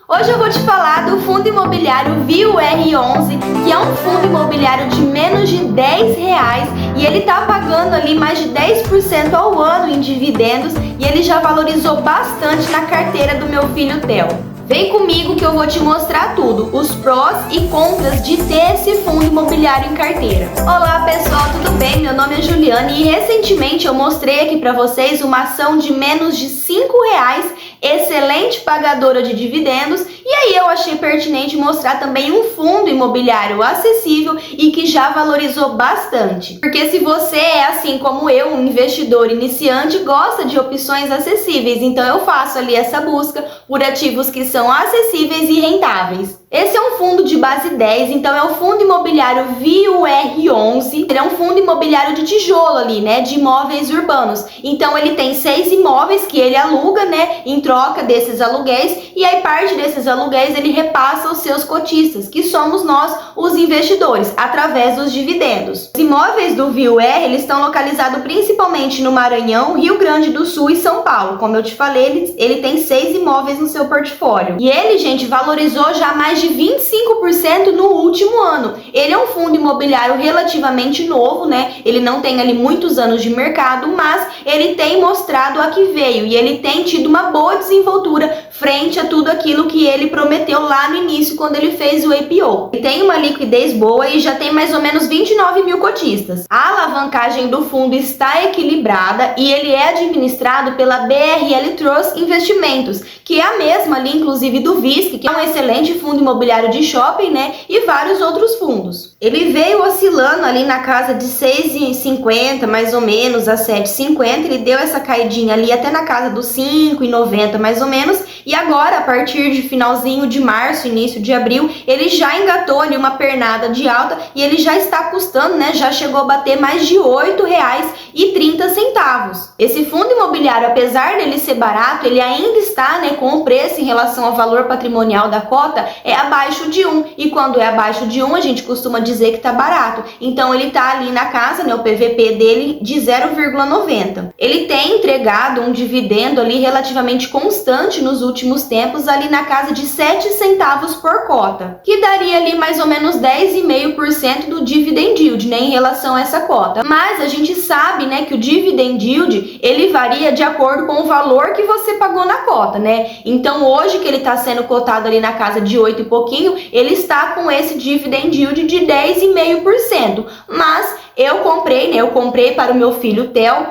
Hoje eu vou te falar do fundo imobiliário VIUR11, que é um fundo imobiliário de menos de R$10 e ele tá pagando ali mais de 10% ao ano em dividendos e ele já valorizou bastante na carteira do meu filho Theo. Vem comigo que eu vou te mostrar tudo, os prós e contras de ter esse fundo imobiliário em carteira. Olá pessoal, tudo bem? Meu nome é Juliane e recentemente eu mostrei aqui para vocês uma ação de menos de R$5, excelente pagadora de dividendos, e aí eu achei pertinente mostrar também um fundo imobiliário acessível e que já valorizou bastante. Porque se você é assim como eu, um investidor iniciante, gosta de opções acessíveis, então eu faço ali essa busca por ativos que são acessíveis e rentáveis. Esse é um fundo de base 10, então é o fundo imobiliário VIUR11. Ele é um fundo imobiliário de tijolo ali, né, de imóveis urbanos. Então ele tem 6 imóveis que ele aluga, né, em troca desses aluguéis, e aí parte desses aluguéis ele repassa aos seus cotistas, que somos nós, os investidores, através dos dividendos. Os imóveis do VIUR, eles estão localizados principalmente no Maranhão, Rio Grande do Sul e São Paulo. Como eu te falei, ele tem 6 imóveis no seu portfólio. E ele, gente, valorizou já mais de 25% no último ano. Ele é um fundo imobiliário relativamente novo, né? Ele não tem ali muitos anos de mercado, mas ele tem mostrado a que veio e ele tem tido uma boa desenvoltura frente a tudo aquilo que ele prometeu lá no início quando ele fez o IPO. Ele tem uma liquidez boa e já tem mais ou menos 29 mil cotistas. A alavancagem do fundo está equilibrada e ele é administrado pela BRL Trust Investimentos, que é a mesma ali, inclusive, do VISC, que é um excelente fundo imobiliário de shopping, né? E vários outros fundos. Ele veio oscilando ali na casa de 6,50 mais ou menos a 7,50. Ele deu essa caidinha ali até na casa dos 5,90 mais ou menos. E agora, a partir de finalzinho de março, início de abril, ele já engatou ali uma pernada de alta e ele já está custando, né? Já chegou a bater mais de R$8,30. Esse fundo imobiliário, apesar dele ser barato, ele ainda está, né, com o preço em relação ao valor patrimonial da cota é abaixo de 1, e quando é abaixo de 1 a gente costuma dizer que tá barato. Então ele tá ali na casa, né, o PVP dele de 0,90. Ele tem entregado um dividendo ali relativamente constante nos últimos tempos, ali na casa de 7 centavos por cota, que daria ali mais ou menos 10,5% do dividend yield, né, em relação a essa cota. Mas a gente sabe, né, que o dividend yield ele varia de acordo com o valor que você pagou na cota, né? Então hoje que ele está sendo cotado ali na casa de 8 e pouquinho, ele está com esse dividend yield de 10,5%. Mas eu comprei, né? Eu comprei para o meu filho Theo,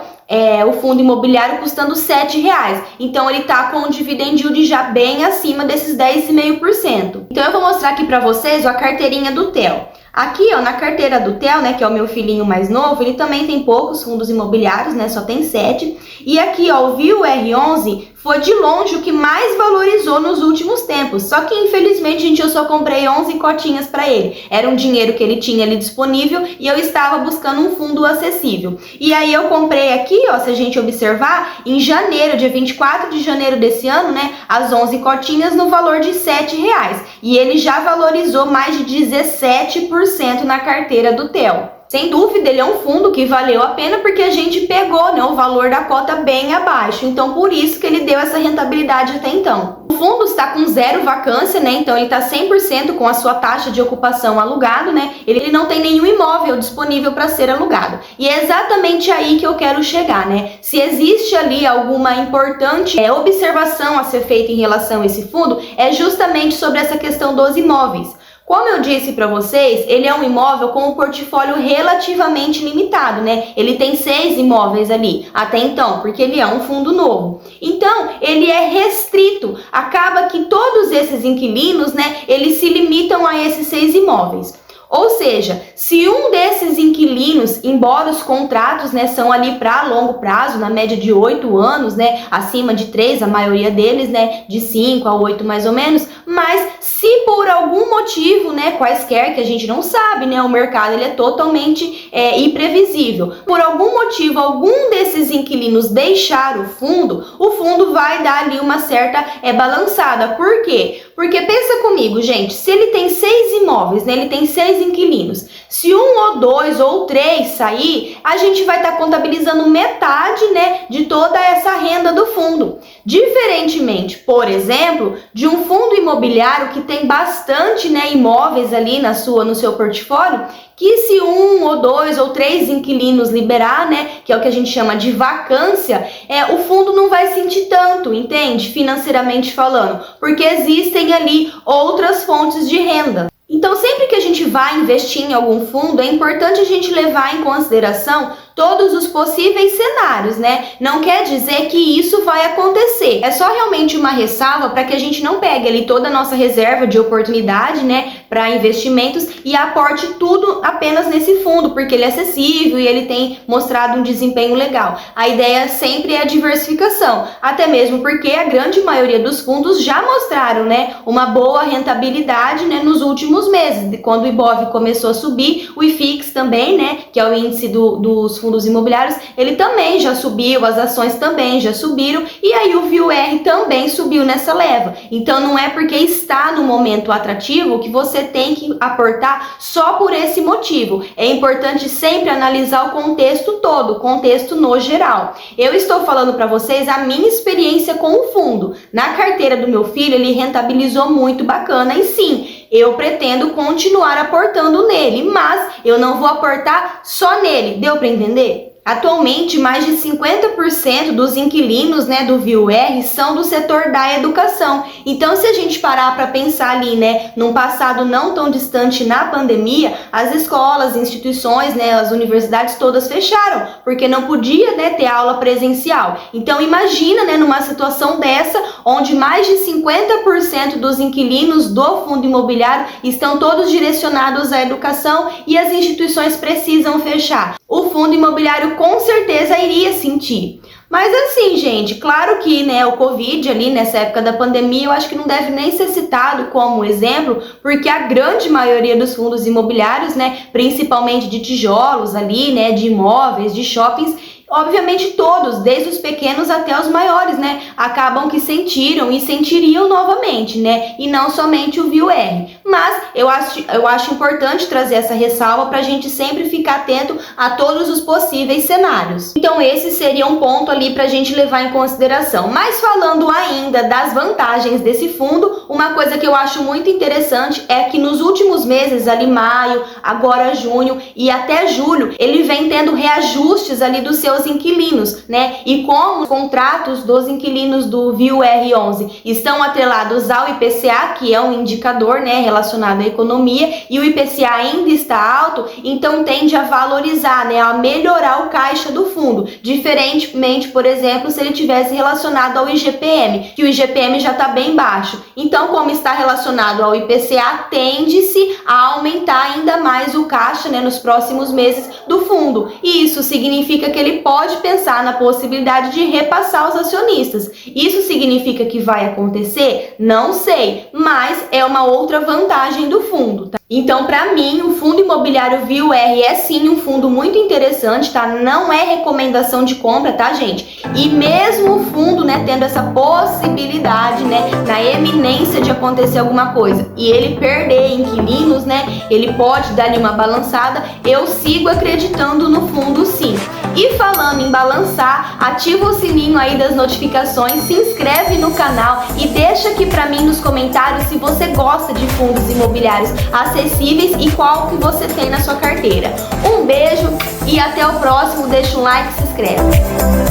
o fundo imobiliário custando R$7. Então ele tá com um dividend yield já bem acima desses 10,5%. Então eu vou mostrar aqui para vocês a carteirinha do Theo. Aqui, ó, na carteira do Theo, né, que é o meu filhinho mais novo, ele também tem poucos fundos imobiliários, né, só tem 7. E aqui, ó, o VIUR11 foi de longe o que mais valorizou nos últimos tempos. Só que, infelizmente, gente, eu só comprei 11 cotinhas para ele. Era um dinheiro que ele tinha ali disponível e eu estava buscando um fundo acessível. E aí eu comprei aqui, ó, se a gente observar, em janeiro, dia 24 de janeiro desse ano, né, as 11 cotinhas no valor de R$7. E ele já valorizou mais de 17% na carteira do Theo. Sem dúvida, ele é um fundo que valeu a pena porque a gente pegou, né, o valor da cota bem abaixo. Então, por isso que ele deu essa rentabilidade até então. O fundo está com 0 vacância, né? Então, ele está 100% com a sua taxa de ocupação alugado, né? Ele não tem nenhum imóvel disponível para ser alugado. E é exatamente aí que eu quero chegar, né? Se existe ali alguma importante observação a ser feita em relação a esse fundo, é justamente sobre essa questão dos imóveis. Como eu disse para vocês, ele é um imóvel com um portfólio relativamente limitado, né? Ele tem 6 imóveis ali, até então, porque ele é um fundo novo. Então, ele é restrito. Acaba que todos esses inquilinos, né, eles se limitam a esses 6 imóveis. Ou seja, se um desses inquilinos, embora os contratos, né, são ali para longo prazo, na média de 8 anos, né, acima de 3, a maioria deles, né, de 5 a 8 mais ou menos, mas se por algum motivo, né, quaisquer que a gente não sabe, né, o mercado ele é totalmente imprevisível, por algum motivo, algum desses inquilinos deixar o fundo vai dar ali uma certa balançada. Por quê? Porque pensa comigo, gente, se ele tem 6 imóveis, né, ele tem 6 inquilinos, Se 1 ou 2 ou 3 sair, a gente vai estar contabilizando metade, né, de toda essa renda do fundo. Diferentemente, por exemplo, de um fundo imobiliário que tem bastante, né, imóveis ali no seu portfólio, que se 1 ou 2 ou 3 inquilinos liberar, né, que é o que a gente chama de vacância, o fundo não vai sentir tanto, entende? Financeiramente falando, porque existem ali outras fontes de renda. Então, sempre que a gente vai investir em algum fundo, é importante a gente levar em consideração todos os possíveis cenários, né? Não quer dizer que isso vai acontecer. É só realmente uma ressalva para que a gente não pegue ali toda a nossa reserva de oportunidade, né, para investimentos e aporte tudo apenas nesse fundo, porque ele é acessível e ele tem mostrado um desempenho legal. A ideia sempre é a diversificação, até mesmo porque a grande maioria dos fundos já mostraram, né, uma boa rentabilidade, né, nos últimos meses. Quando o Ibov começou a subir, o IFIX também, né, que é o índice dos fundos imobiliários, ele também já subiu, as ações também já subiram, e aí o VIR também subiu nessa leva. Então não é porque está no momento atrativo que você tem que aportar só por esse motivo. É importante sempre analisar o contexto todo, o contexto no geral. Eu estou falando para vocês a minha experiência com o fundo. Na carteira do meu filho, ele rentabilizou muito bacana, e sim, eu pretendo continuar aportando nele, mas eu não vou aportar só nele. Deu para entender? Atualmente, mais de 50% dos inquilinos, né, do VIR são do setor da educação. Então, se a gente parar para pensar ali, né, num passado não tão distante na pandemia, as escolas, instituições, né, as universidades todas fecharam, porque não podia, né, ter aula presencial. Então, imagina, né, numa situação dessa, onde mais de 50% dos inquilinos do fundo imobiliário estão todos direcionados à educação e as instituições precisam fechar. O fundo imobiliário com certeza iria sentir. Mas assim, gente, claro que, né, o Covid ali nessa época da pandemia, eu acho que não deve nem ser citado como exemplo, porque a grande maioria dos fundos imobiliários, né, principalmente de tijolos ali, né, de imóveis, de shoppings, obviamente todos, desde os pequenos até os maiores, né, acabam que sentiram e sentiriam novamente, né, e não somente o VIR. Mas eu acho importante trazer essa ressalva para a gente sempre ficar atento a todos os possíveis cenários. Então esse seria um ponto ali para a gente levar em consideração. Mas falando ainda das vantagens desse fundo, uma coisa que eu acho muito interessante é que nos últimos meses, ali maio, agora junho e até julho, ele vem tendo reajustes ali dos seus inquilinos, né? E como os contratos dos inquilinos do VIR11 estão atrelados ao IPCA, que é um indicador, né, relacionado à economia, e o IPCA ainda está alto, então tende a valorizar, né, a melhorar o caixa do fundo, diferentemente, por exemplo, se ele tivesse relacionado ao IGPM, que o IGPM já está bem baixo. Então, como está relacionado ao IPCA, tende-se a aumentar ainda mais o caixa, né, nos próximos meses do fundo, e isso significa que ele pode pensar na possibilidade de repassar os acionistas. Isso significa que vai acontecer? Não sei, mas é uma outra vantagem do fundo, tá? Então, para mim, o fundo imobiliário VIR é sim um fundo muito interessante, tá? Não é recomendação de compra, tá, gente? E mesmo o fundo, né, tendo essa possibilidade, né, na eminência de acontecer alguma coisa e ele perder inquilinos, né, ele pode dar ali uma balançada, eu sigo acreditando no fundo sim. E falando em balançar, ativa o sininho aí das notificações, se inscreve no canal e deixa aqui pra mim nos comentários se você gosta de fundos imobiliários acessíveis e qual que você tem na sua carteira. Um beijo e até o próximo, deixa um like e se inscreve.